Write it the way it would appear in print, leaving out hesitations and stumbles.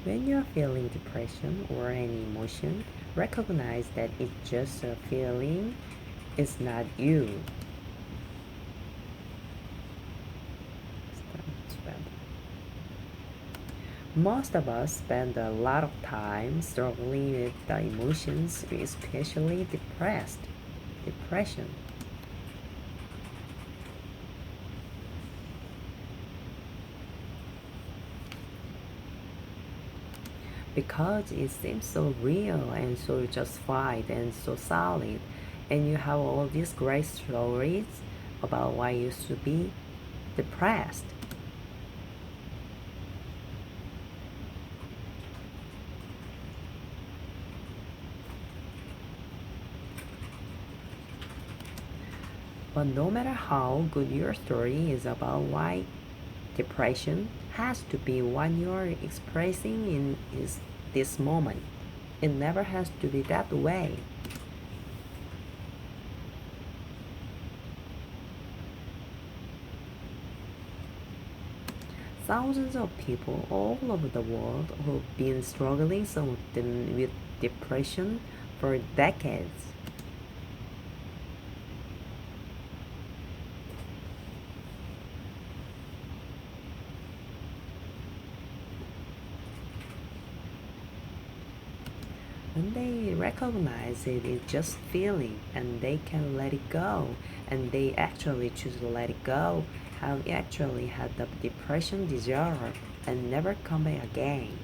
When you're feeling depression or any emotion, recognize that it's just a feeling, it's not you. Most of us spend a lot of time struggling with the emotions, especially depression. Because it seems so real and so justified and so solid, and you have all these great stories about why you should be depressed. But no matter how good your story is about why depression has to be what you're expressing in is this moment. It never has to be that way. Thousands of people all over the world who've been struggling, some of them with depression for decades. When they recognize it is just feeling and they can let it go and they actually choose to let it go, have actually had the depression disorder and never come back again.